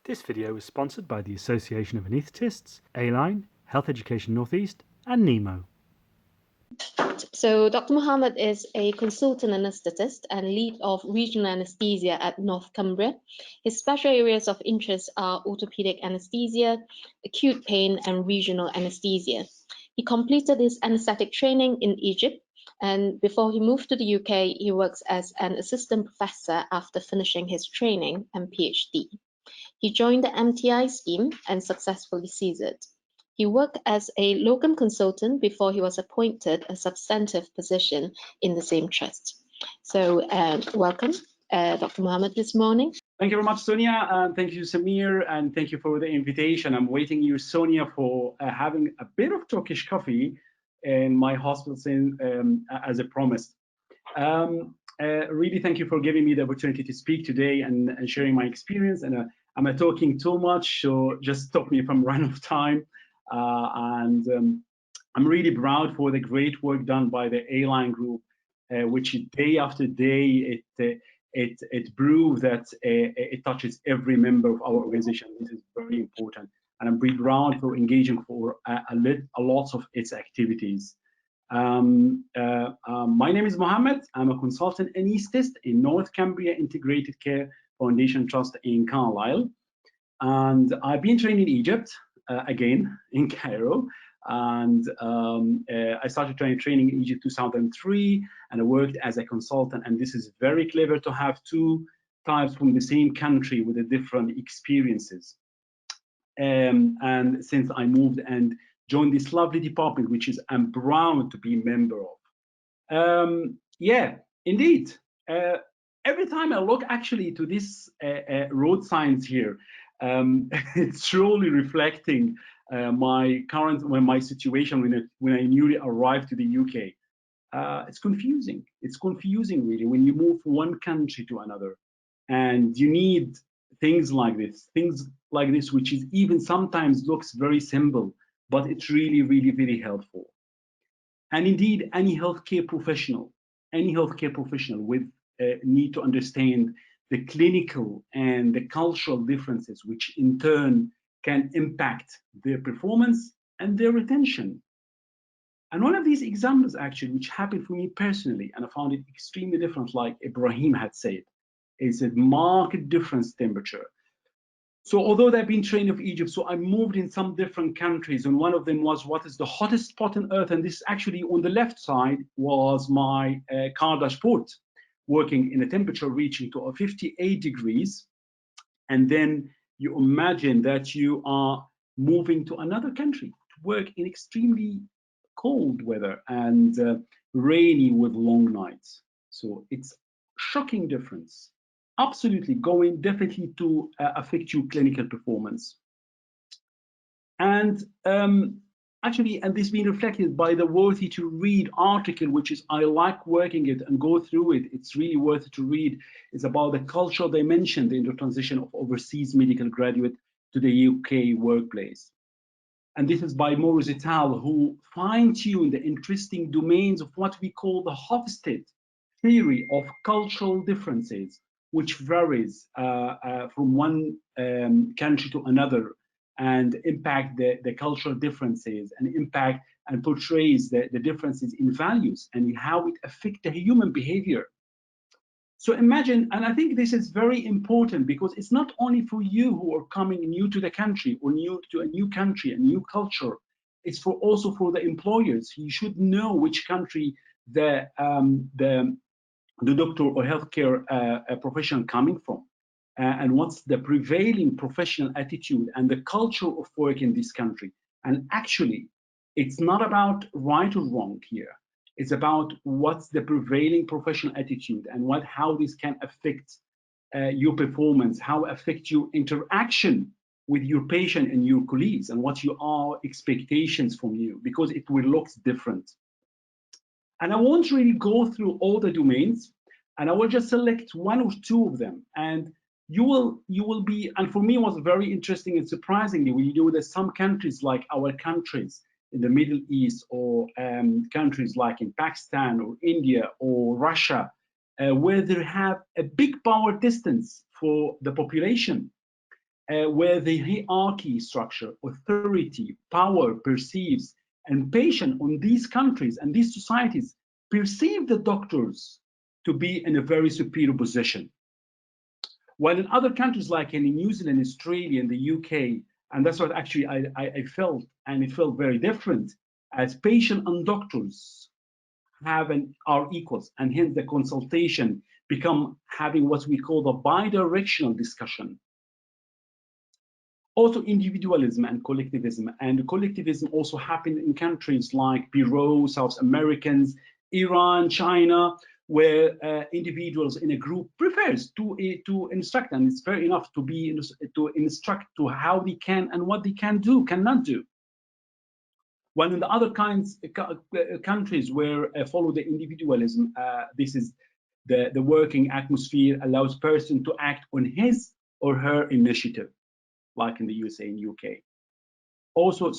This video is sponsored by the Association of Anaesthetists, A-Line, Health Education Northeast, and NEMO. So Dr. Mohammad is a consultant anaesthetist and lead of regional anesthesia at North Cumbria. His special areas of interest are orthopedic anesthesia, acute pain, and regional anesthesia. He completed his anesthetic training in Egypt, and before he moved to the UK, he works as an assistant professor after finishing his training and PhD. He joined the MTI scheme and successfully ceased. He worked as a locum consultant before he was appointed a substantive position in the same trust. So welcome, Dr. Mohammad, this morning. Thank you very much, Sonia. Thank you, Samir, and thank you for the invitation. I'm waiting you, Sonia, for having a bit of Turkish coffee in my hospital as I promised. Really, thank you for giving me the opportunity to speak today and sharing my experience. And I'm talking too much, so just stop me if I'm running out of time. I'm really proud for the great work done by the A-Line group, which day after day it proves that it touches every member of our organization. This is very important, and I'm really proud for engaging for a lot of its activities. My name is Mohammed. I'm a consultant anaesthetist in North Cumbria Integrated Care Foundation Trust in Carlisle, and I've been trained in Egypt. Again in Cairo, and I started training in Egypt 2003, and I worked as a consultant. And this is very clever to have two types from the same country with the different experiences. And since I moved and joined this lovely department, which is I'm proud to be a member of. Yeah, indeed. Every time I look actually to this road signs here, it's truly reflecting my situation when I newly arrived to the UK. It's confusing. It's confusing really when you move from one country to another, and you need things like this, which is even sometimes looks very simple, but it's really, really, very helpful. And indeed, any healthcare professional with need to understand the clinical and the cultural differences, which in turn can impact their performance and their retention. And one of these examples actually, which happened for me personally, and I found it extremely different, like Ibrahim had said, is a marked difference temperature. So although I've been trained of Egypt, so I moved in some different countries, and one of them was what is the hottest spot on earth, and this actually on the left side was my car dashboard, working in a temperature reaching to 58 degrees. And then you imagine that you are moving to another country to work in extremely cold weather and rainy with long nights. So it's shocking difference, absolutely going definitely to affect your clinical performance. And actually, and this being reflected by the worthy to read article, which is I like working it and go through it. It's really worth to read. It's about the cultural dimension in the transition of overseas medical graduate to the UK workplace. And this is by Morris et al., who fine-tuned the interesting domains of what we call the Hofstede theory of cultural differences, which varies from one country to another, and impact the cultural differences, and impact and portrays the differences in values and how it affects the human behavior. So imagine, and I think this is very important because it's not only for you who are coming new to the country or new to a new country, a new culture, it's also for the employers. You should know which country the doctor or healthcare professional coming from. And what's the prevailing professional attitude and the culture of work in this country. And actually, it's not about right or wrong here. It's about what's the prevailing professional attitude and how this can affect your performance, how affect your interaction with your patient and your colleagues, and what your expectations from you, because it will look different. And I won't really go through all the domains, and I will just select one or two of them. And you will be, and for me it was very interesting and surprisingly, when you know that some countries like our countries in the Middle East, or countries like in Pakistan or India or Russia, where they have a big power distance for the population. where the hierarchy structure, authority, power perceives, and patient on these countries and these societies perceive the doctors to be in a very superior position. While in other countries like in New Zealand, Australia, and the UK, and that's what actually I felt, and it felt very different, as patient and doctors are equals, and hence the consultation become having what we call the bidirectional discussion. Also individualism and collectivism also happened in countries like Peru, South Americans, Iran, China, where individuals in a group prefers to instruct, and it's fair enough to instruct to how they can and what they cannot do. While in the other countries where follow the individualism, this is the working atmosphere allows person to act on his or her initiative, like in the USA and UK. Also,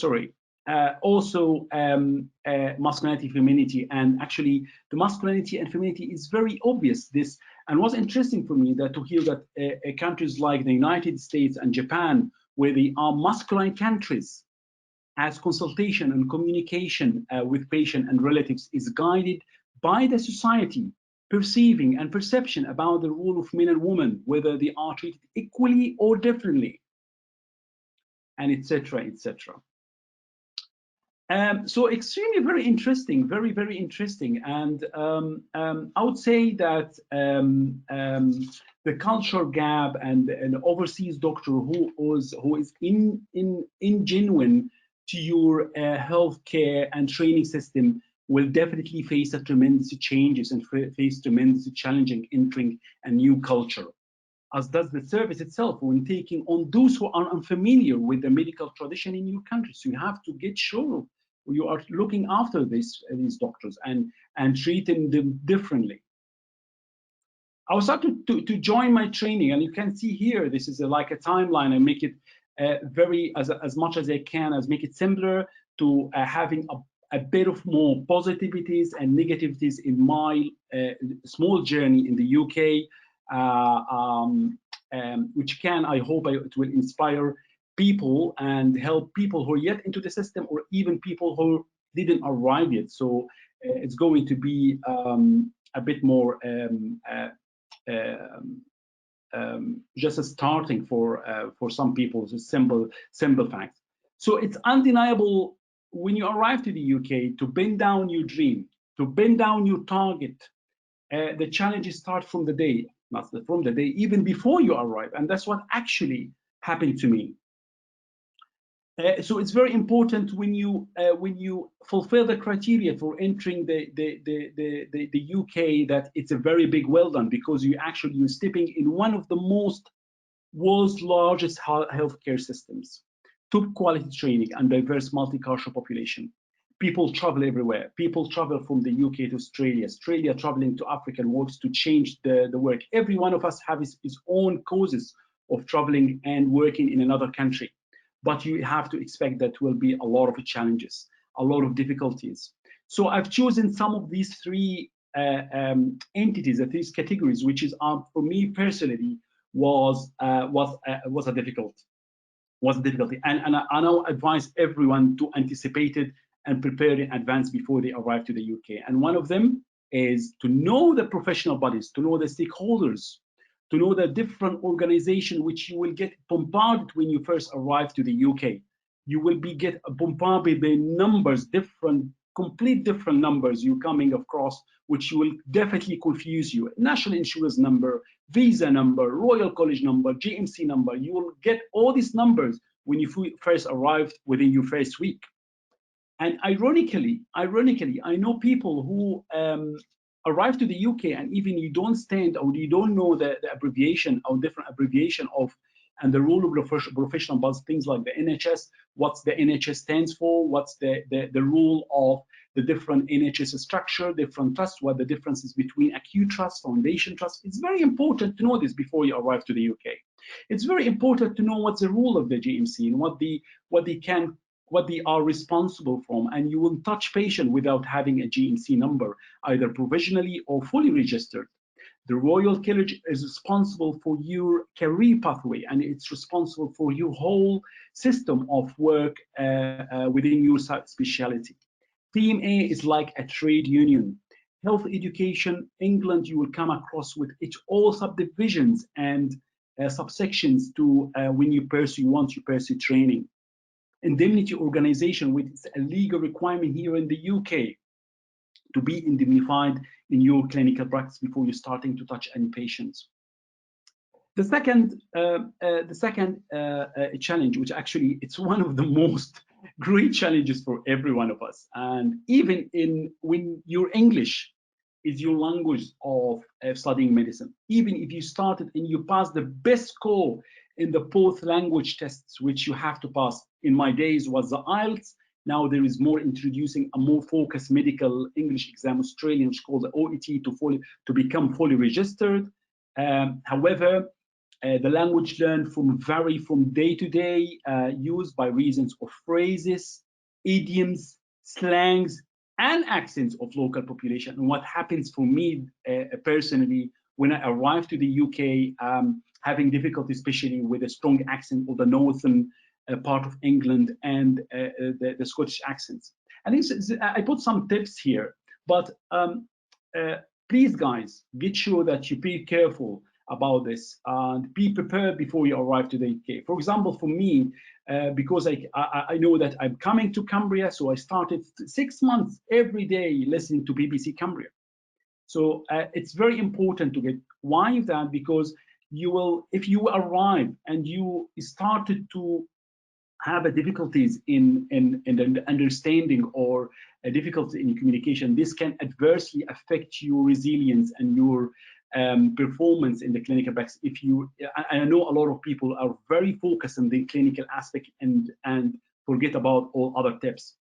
masculinity, femininity, and actually the masculinity and femininity is very obvious. This, and what's interesting for me that to hear that countries like the United States and Japan, where they are masculine countries, as consultation and communication with patient and relatives is guided by the society perceiving and perception about the role of men and women, whether they are treated equally or differently, and etc., etc. So extremely very interesting, very, very interesting. And I would say that the culture gap and an overseas doctor who is in genuine to your healthcare and training system will definitely face a tremendous changes and face tremendous challenging entering a new culture, as does the service itself when taking on those who are unfamiliar with the medical tradition in your country. So you have to get sure you are looking after these doctors and treating them differently. I was starting to join my training, and you can see here, this is like a timeline. I make it very, as much as I can, make it simpler to having a bit of more positivities and negativities in my small journey in the UK, which can, I hope it will inspire people and help people who are yet into the system, or even people who didn't arrive yet. So it's going to be a bit more just a starting for some people. It's a simple fact. So it's undeniable when you arrive to the UK to bend down your dream, to bend down your target. The challenges start from the day, even before you arrive, and that's what actually happened to me. So it's very important when you fulfill the criteria for entering the UK that it's a very big well done, because you're stepping in one of the world's largest healthcare systems, top quality training and diverse multicultural population. People travel everywhere. People travel from the UK to Australia, Australia traveling to Africa and works to change the work. Every one of us has his own causes of traveling and working in another country. But you have to expect that will be a lot of challenges, a lot of difficulties. So I've chosen some of these three entities, these categories, which is for me personally was a difficulty. And I now advise everyone to anticipate it and prepare in advance before they arrive to the UK. And one of them is to know the professional bodies, to know the stakeholders, to know the different organization which you will get bombarded when you first arrive to the UK. You will get bombarded by numbers, complete different numbers you're coming across, which will definitely confuse you. National insurance number, visa number, Royal College number, GMC number. You will get all these numbers when you first arrived within your first week. And ironically, I know people who arrive to the UK and even you don't stand or you don't know the abbreviation or different abbreviation of and the role of professional bodies, things like the NHS, what's the NHS stands for, what's the role of the different NHS structure, different trusts, what the difference is between acute trust, foundation trust. It's very important to know this before you arrive to the UK. It's very important to know what's the role of the GMC and what they are responsible from, and you will touch patient without having a GMC number, either provisionally or fully registered. The Royal College is responsible for your career pathway, and it's responsible for your whole system of work within your specialty. Team A is like a trade union. Health education, England, you will come across with it all subdivisions and subsections to when you want to pursue training. Indemnity organization, which is a legal requirement here in the UK to be indemnified in your clinical practice before you're starting to touch any patients. The second challenge, which actually it's one of the most great challenges for every one of us, and even when your English is your language of studying medicine, even if you started and you passed the best score in the both language tests, which you have to pass. In my days was the IELTS. Now there is more introducing a more focused medical English exam, Australian, which is called the OET, to become fully registered. However, the language learned vary from day to day use by reasons of phrases, idioms, slangs, and accents of local population. And what happens for me personally when I arrived to the UK, having difficulty, especially with a strong accent of the northern part of England and the Scottish accents. I think I put some tips here, but please, guys, get sure that you be careful about this and be prepared before you arrive to the UK. For example, for me, because I know that I'm coming to Cumbria, so I started 6 months every day listening to BBC Cumbria. So it's very important to get, why is that? Because you will, if you arrive and you started to have a difficulties in understanding or a difficulty in communication, this can adversely affect your resilience and your performance in the clinical practice. If you, I know a lot of people are very focused on the clinical aspect and forget about all other tips.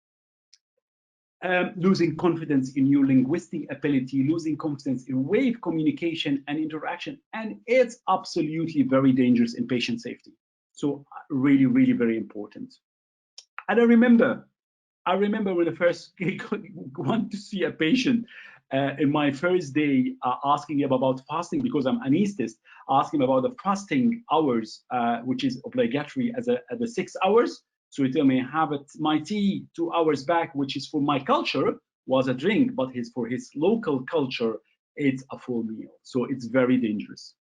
Losing confidence in your linguistic ability, losing confidence in way of communication and interaction, and it's absolutely very dangerous in patient safety. So really, really very important. And I remember when I first went to see a patient in my first day, asking him about fasting, because I'm anaesthetist, asking about the fasting hours, which is obligatory as the 6 hours. So he told me, have my tea 2 hours back, which is for my culture was a drink, but for his local culture, it's a full meal. So it's very dangerous.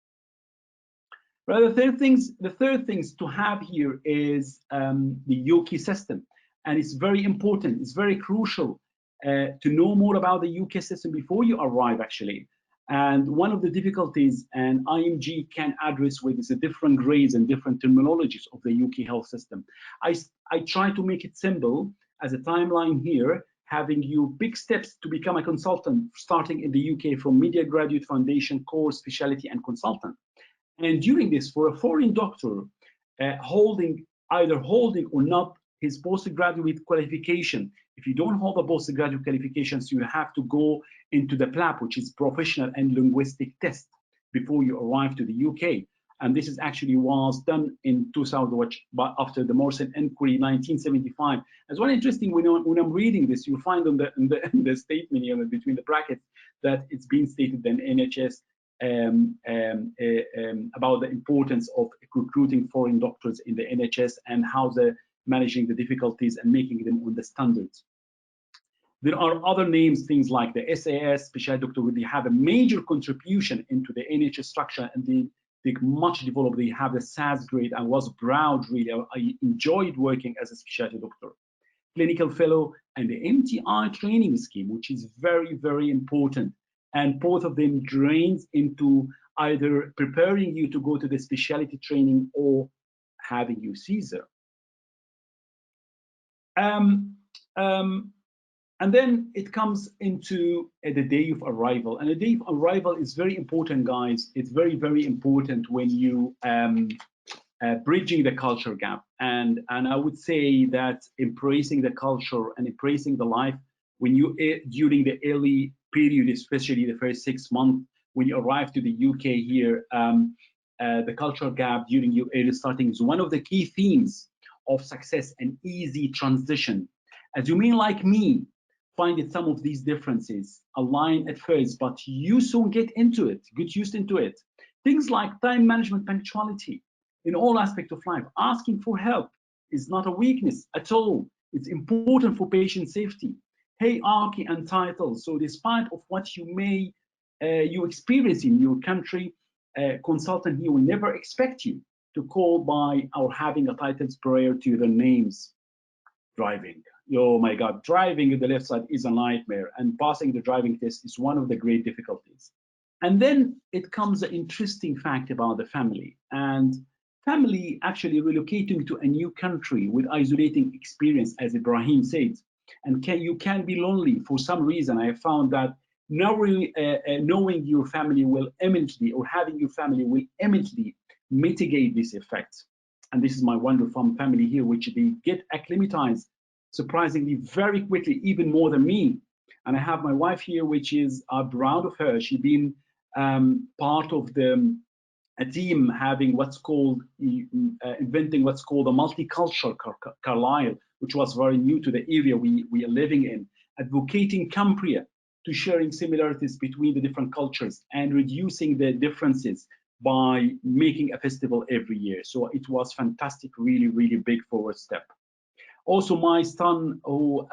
Right, the third things to have here is the UK system. And it's very important, it's very crucial to know more about the UK system before you arrive, actually. And one of the difficulties and IMG can address with is the different grades and different terminologies of the UK health system. I try to make it simple as a timeline here, having you big steps to become a consultant, starting in the UK from media graduate foundation course, specialty, and consultant. And during this, for a foreign doctor, either holding or not his postgraduate qualification, if you don't hold a postgraduate qualifications, you have to go into the PLAP, which is Professional and Linguistic Test, before you arrive to the UK. And this is actually was done in 2000, but after the Morrison Inquiry, 1975. As one interesting, when I'm reading this, you find in the statement here between the brackets that it's been stated in NHS about the importance of recruiting foreign doctors in the NHS and how they're managing the difficulties and making them on the standards. There are other names, things like the SAS, specialty doctor, where they have a major contribution into the NHS structure, and they much developed. They have the SAS grade. I was proud, really. I enjoyed working as a specialty doctor. Clinical fellow and the MTI training scheme, which is very, very important. And both of them drains into either preparing you to go to the specialty training or having you Caesar. And then it comes into the day of arrival. And the day of arrival is very important, guys. It's very, very important when you bridging the culture gap. And I would say that embracing the culture and embracing the life when you during the early period, especially the first 6 months when you arrive to the UK here, the cultural gap during your early starting is one of the key themes of success and easy transition. As you may like me, find that some of these differences align at first, but you soon get used into it. Things like time management, punctuality in all aspects of life. Asking for help is not a weakness at all. It's important for patient safety. Hierarchy and titles. So despite of what you experience in your country, a consultant here will never expect you to call by or having a titles prior to the names. Driving. Oh my God, driving at the left side is a nightmare, and passing the driving test is one of the great difficulties. And then it comes an interesting fact about the family. And family actually relocating to a new country with isolating experience, as Ibrahim said, and you can be lonely for some reason. I have found that knowing your family will immediately, or having your family will immediately mitigate this effect. And this is my wonderful family here, which they get acclimatized surprisingly very quickly, even more than me. And I have my wife here, which is proud of her. She's been part of a team having what's called inventing what's called a multicultural Carlisle, which was very new to the area we are living in, advocating Cumbria to sharing similarities between the different cultures and reducing the differences by making a festival every year. So it was fantastic, really, really big forward step. Also, my son, who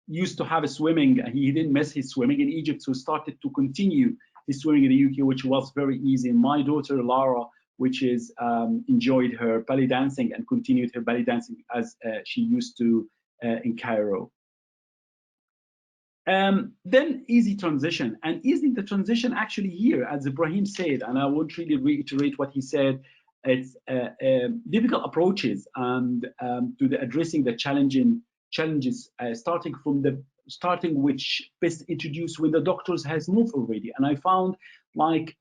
used to have a swimming, he didn't miss his swimming in Egypt, so started to continue his swimming in the UK, which was very easy. And my daughter, Lara, which is enjoyed her belly dancing and continued her belly dancing as she used to in Cairo. Then easy transition, and easing the transition actually here, as Ibrahim said, and I won't really reiterate what he said, it's difficult approaches and to the addressing the challenges, starting which best introduced when the doctors has moved already. And I found like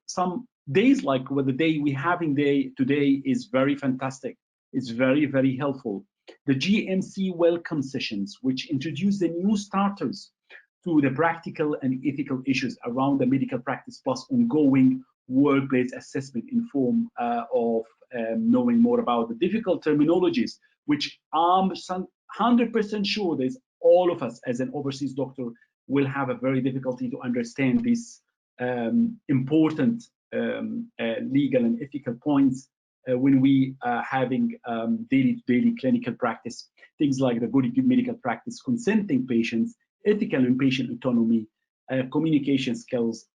some days, like what the day we having today is very fantastic. It's very, very helpful. The GMC welcome sessions, which introduce the new starters to the practical and ethical issues around the medical practice, plus ongoing workplace assessment in form of knowing more about the difficult terminologies, which I'm 100% sure that all of us as an overseas doctor will have a very difficulty to understand these important legal and ethical points when we are having daily clinical practice. Things like the good medical practice, consenting patients, ethical and patient autonomy, communication skills,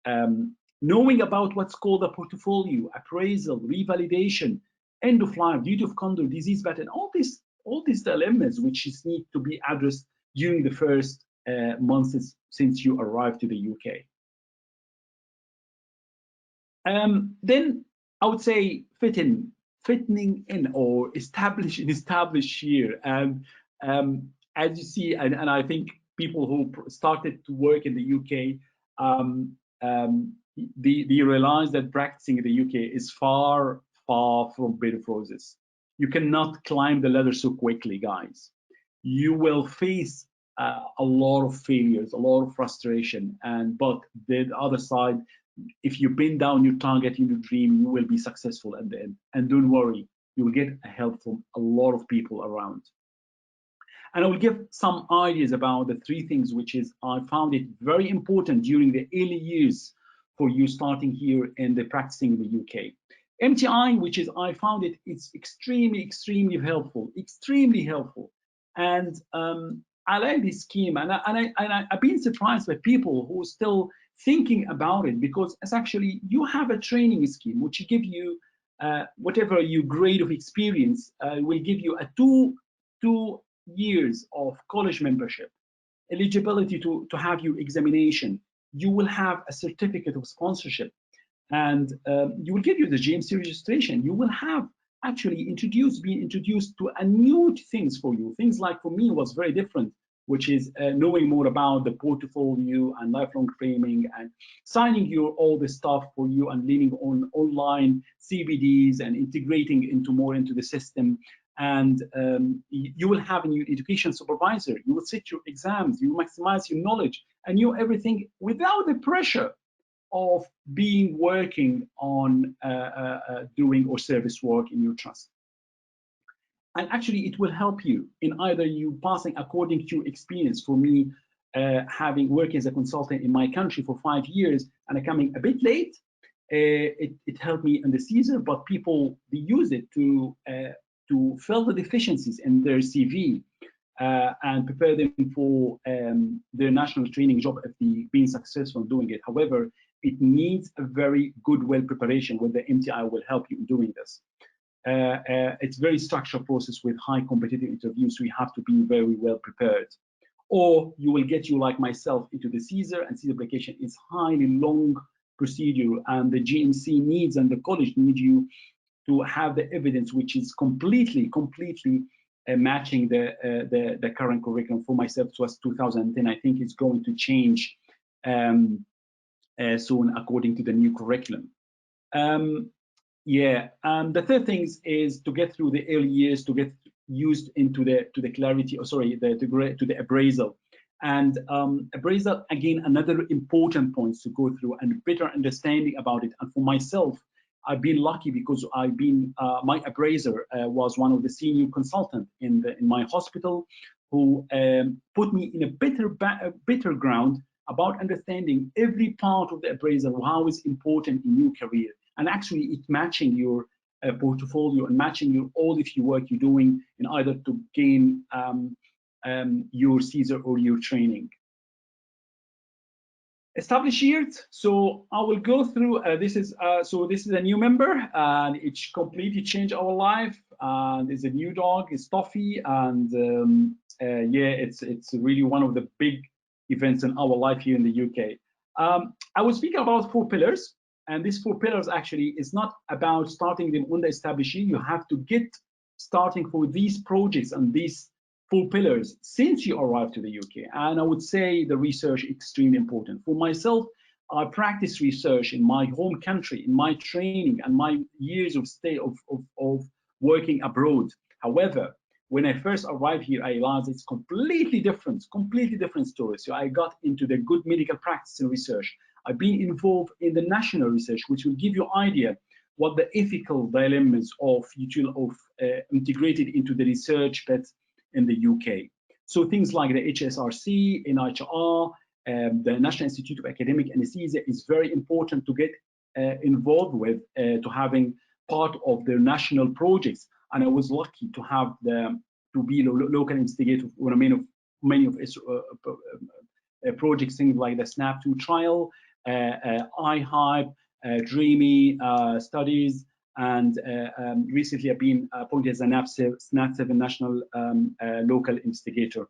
knowing about what's called a portfolio, appraisal, revalidation, end of life, duty of conduct, disease pattern, all these dilemmas which need to be addressed during the first months since you arrived to the UK. Then I would say fitting in or establish here. And as you see, and I think people who started to work in the UK, they realize that practicing in the UK is far from bed of roses. You cannot climb the ladder so quickly, guys. You will face a lot of failures, a lot of frustration, but the other side, if you pin down your target in your dream, you will be successful at the end. And don't worry, you will get help from a lot of people around. And I will give some ideas about the 3 things which is I found it very important during the early years for you starting here and the practicing in the UK. MTI, which is I found it's extremely helpful, and I like this scheme, and I've been surprised by people who are still thinking about it, because it's actually you have a training scheme which give you whatever your grade of experience will give you a two years of college membership, eligibility to have your examination. You will have a certificate of sponsorship, and you will give you the GMC registration. You will have actually being introduced to a new things for you. Things like for me was very different, which is knowing more about the portfolio and lifelong training and signing all the stuff for you and leaning on online CBDs and integrating more into the system. And you will have a new education supervisor. You will sit your exams, you will maximize your knowledge, and you everything without the pressure of working on doing or service work in your trust. And actually, it will help you in either you passing according to your experience. For me, having worked as a consultant in my country for 5 years and coming a bit late, it helped me in the Caesar, but people, they use it to fill the deficiencies in their CV and prepare them for their national training job if they being successful in doing it. However, it needs a very good, well preparation where the MTI will help you in doing this. It's a very structured process with high competitive interviews, so you have to be very well prepared. Or you will get you, like myself, into the Caesar, and Caesar application is highly long procedure, and the GMC needs and the college need you to have the evidence which is completely matching the current curriculum. For myself, it was 2010. I think it's going to change soon according to the new curriculum. The third thing is to get through the early years, to get used into the clarity, or sorry, to the appraisal. And appraisal, again, another important point to go through and better understanding about it. And for myself, I've been lucky because I've been my appraiser was one of the senior consultants in my hospital, who put me in a better ground about understanding every part of the appraisal, how it's important in your career, and actually it matching your portfolio and matching your all of your work you're doing in either to gain your Caesar or your training. Established years. So I will go through. This is a new member, and it's completely changed our life. And it's a new dog. It's Toffee, and it's really one of the big events in our life here in the UK. I will speak about 4 pillars, and these 4 pillars actually is not about starting them on the established year. You have to get starting for these projects and these 4 pillars since you arrived to the UK. And I would say the research is extremely important. For myself, I practice research in my home country, in my training and my years of stay of working abroad. However, when I first arrived here, I realized it's completely different story. So I got into the good medical practice and research. I've been involved in the national research, which will give you idea what the ethical dilemmas of integrated into the research bed in the UK. So things like the HSRC, NIHR, the National Institute of Academic Anesthesia is very important to get involved with, to having part of their national projects. And I was lucky to have to be local investigator for many of its projects, things like the SNAP2 trial, iHype, DREAMY studies, and recently I've been appointed as a SNAP7 national local investigator.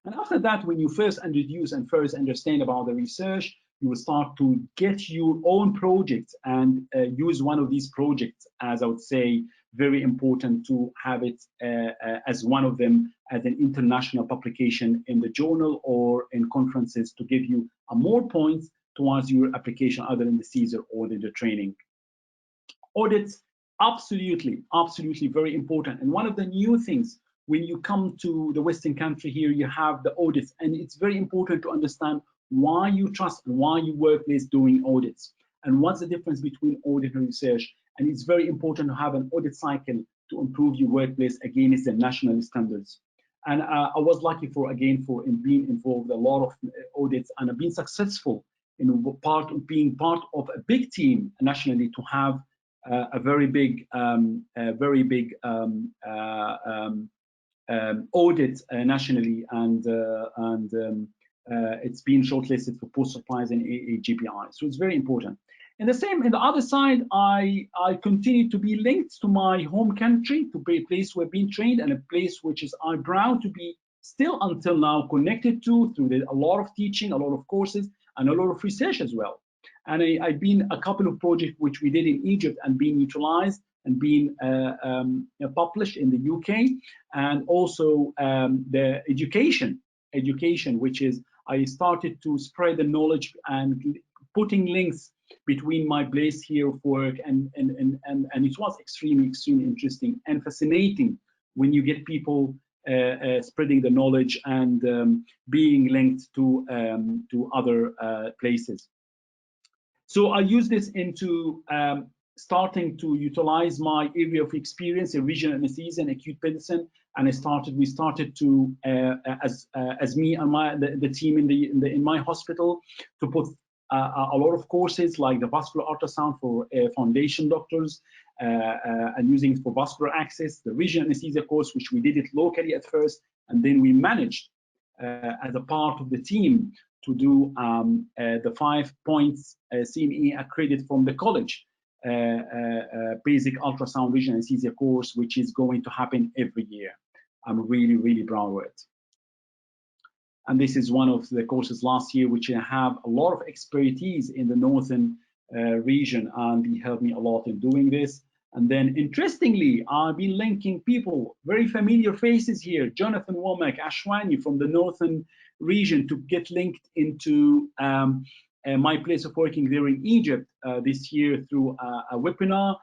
And after that, when you first introduce and first understand about the research, you will start to get your own projects and use one of these projects as, I would say, very important to have it as one of them as an international publication in the journal or in conferences to give you more points towards your application other than the Caesar or the training. Audits, absolutely very important. And one of the new things when you come to the Western country here, you have the audits, and it's very important to understand why you trust and why your workplace doing audits, and what's the difference between audit and research. And it's very important to have an audit cycle to improve your workplace against the national standards. And I was lucky in being involved in a lot of audits, and I've been successful in being part of a big team nationally to have a very big audit nationally, and it's been shortlisted for post supplies and AGPI. So it's very important. And in the other side, I continue to be linked to my home country, to be a place where I've been trained, and a place which is I'm proud to be still until now connected to through a lot of teaching, a lot of courses, and a lot of research as well. And I've been a couple of projects which we did in Egypt and being utilized and being published in the UK, and also the education, which is I started to spread the knowledge and putting links between my place here of work, and it was extremely interesting and fascinating when you get people spreading the knowledge and being linked to other places. So I use this into starting to utilize my area of experience in regional anesthesia and acute medicine, and we started to as me and the team in my hospital to put a lot of courses like the vascular ultrasound for foundation doctors and using it for vascular access, the regional anesthesia course, which we did it locally at first, and then we managed as a part of the team to do the 5 points CME accredited from the college basic ultrasound regional anesthesia course, which is going to happen every year. I'm really, really proud of it. And this is one of the courses last year, which I have a lot of expertise in the northern region, and he helped me a lot in doing this. And then, interestingly, I've been linking people, very familiar faces here, Jonathan Womack, Ashwani from the northern region, to get linked into my place of working there in Egypt this year through a webinar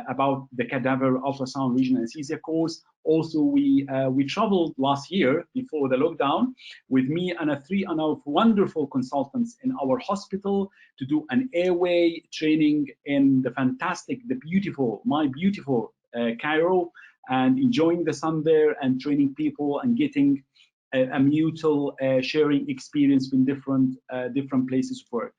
about the cadaver ultrasound regional anesthesia course. Also, we traveled last year before the lockdown with me and three wonderful consultants in our hospital to do an airway training in my beautiful Cairo, and enjoying the sun there and training people and getting a mutual sharing experience in different places of work.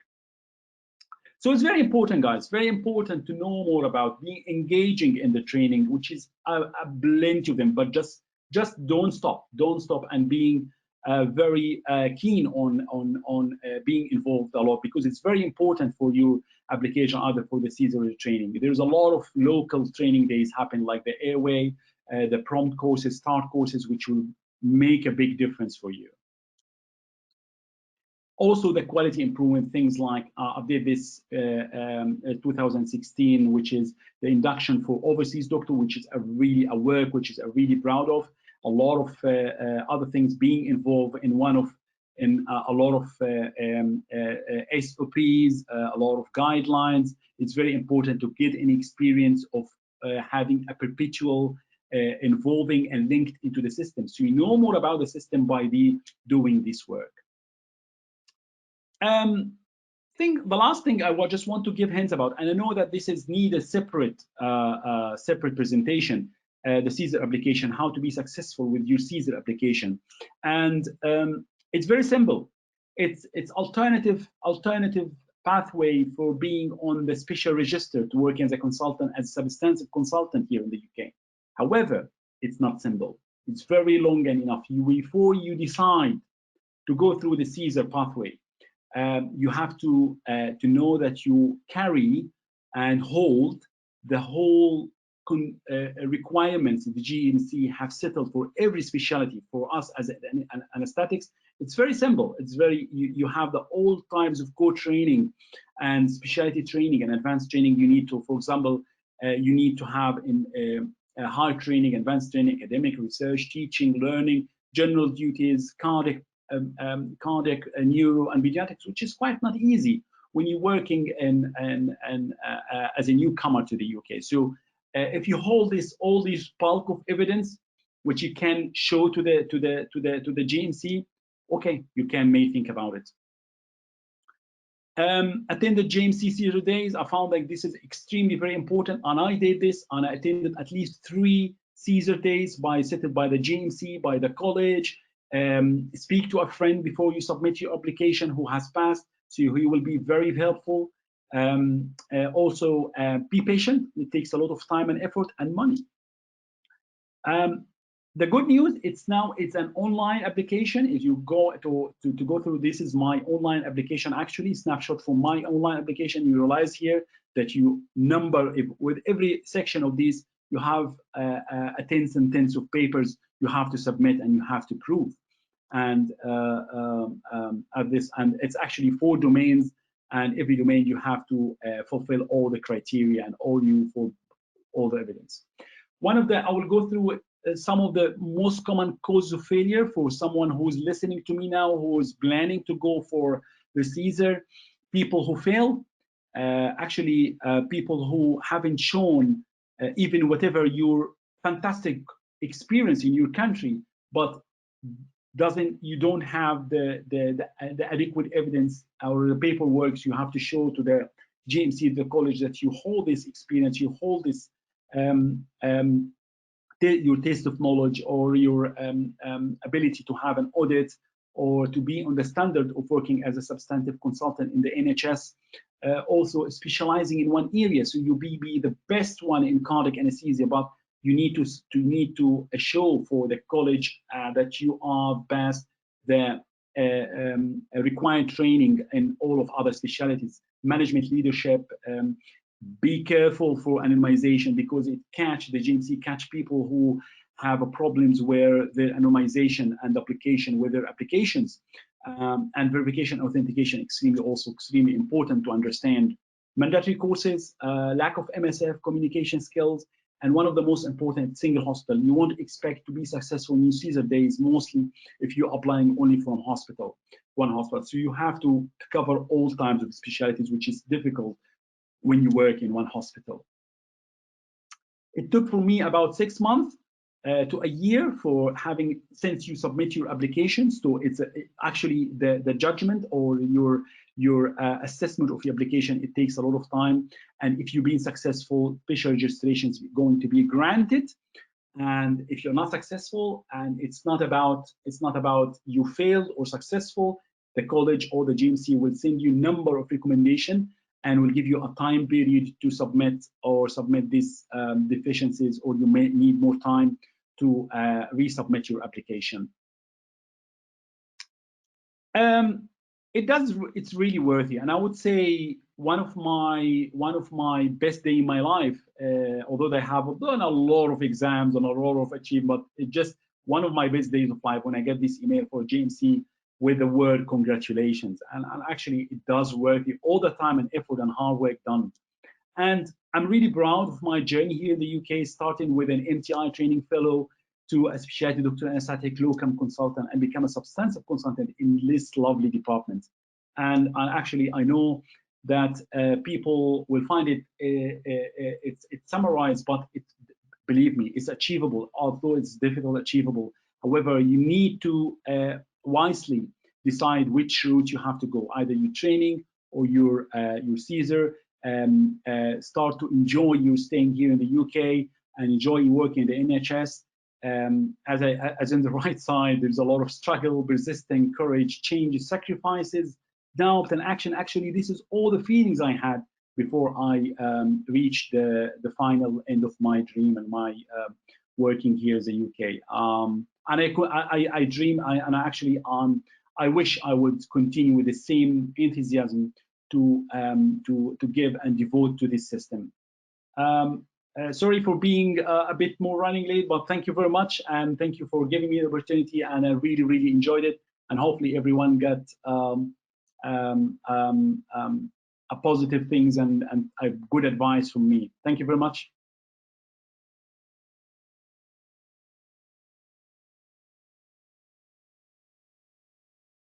So it's very important, guys, very important to know more about being engaging in the training, which is a plenty of them, but just don't stop and being very keen on being involved a lot, because it's very important for your application, either for the Caesar training. There's a lot of local training days happen, like the airway, the prompt courses, start courses, which will make a big difference for you. Also, the quality improvement, things like I did this 2016, which is the induction for overseas doctor, which is a work which is really proud of. A lot of other things being involved in a lot of SOPs, a lot of guidelines. It's very important to get an experience of having a perpetual involving and linked into the system, so you know more about the system by doing this work. The last thing I just want to give hints about, and I know that this need a separate presentation, the Caesar application, how to be successful with your Caesar application, and it's very simple. It's alternative pathway for being on the special register to work as a consultant, as a substantive consultant here in the UK. However, it's not simple. It's very long and enough. Before you decide to go through the Caesar pathway, you have to know that you carry and hold the whole requirements the GMC have settled for every specialty. For us as anesthetics, it's very simple. It's you have all types of core training and specialty training and advanced training you need to. For example, you need to have in high training, advanced training, academic research, teaching, learning, general duties, cardiac, neuro, and pediatrics, which is quite not easy when you're working as a newcomer to the UK. So if you hold all these bulk of evidence, which you can show to the GMC, okay, you may think about it. Attended GMC Caesar days. I found like this is extremely very important, and I did this, and I attended at least 3 Caesar days set by the GMC, by the college. Speak to a friend before you submit your application who has passed, so he will be very helpful. Also, be patient. It takes a lot of time and effort and money. The good news, it's an online application. If you go to go through, this is my online application, actually snapshot from my online application. You realize here that with every section of these, you have tens and tens of papers you have to submit and you have to prove. And and it's actually 4 domains, and every domain you have to fulfill all the criteria and for all the evidence. I will go through some of the most common causes of failure for someone who's listening to me now, who is planning to go for the Caesar. People who fail, people who haven't shown even whatever your fantastic experience in your country, but you don't have the adequate evidence or the paperwork you have to show to the GMC, the college, that you hold this experience, you hold this your taste of knowledge, or your ability to have an audit, or to be on the standard of working as a substantive consultant in the NHS, also specializing in one area. So you be the best one in cardiac anesthesia, but you need to show for the college that you are past the required training in all of other specialties, management, leadership. Be careful for anonymization, because the GMC catch people who have problems where the anonymization and application, where their applications and verification authentication extremely important to understand. Mandatory courses, lack of MSF, communication skills, and one of the most important, single hospital. You won't expect to be successful in your Caesar days, mostly if you're applying only from one hospital. So you have to cover all types of specialties, which is difficult when you work in one hospital. It took for me about 6 months to a year for having, since you submit your applications. So it's actually the judgment or your assessment of your application. It takes a lot of time, and if you've been successful, special registration is going to be granted. And if you're not successful, and it's not about you failed or successful, the college or the GMC will send you a number of recommendations and will give you a time period to submit these deficiencies, or you may need more time to resubmit your application. It's really worthy, and I would say one of my best day in my life. Although I have done a lot of exams and a lot of achievement, it's just one of my best days of life when I get this email for GMC with the word congratulations. And actually it does work all the time, and effort and hard work done. And I'm really proud of my journey here in the UK, starting with an MTI training fellow to a specialty doctor anesthetic locum consultant, and become a substantive consultant in this lovely department. And actually I know that people will find it's summarized, but believe me, it's achievable, although it's difficult, achievable. However, you need to wisely decide which route you have to go, either your training or your Caesar. Start to enjoy your staying here in the UK and enjoy your work in the NHS. As in the right side, there's a lot of struggle, persisting courage, changes, sacrifices, doubt, and action. Actually, this is all the feelings I had before I reached the final end of my dream and my working here in the UK. And I dream, I wish I would continue with the same enthusiasm to give and devote to this system. Sorry for being a bit more running late, but thank you very much, and thank you for giving me the opportunity, and I really, really enjoyed it, and hopefully everyone got a positive things and good advice from me. Thank you very much.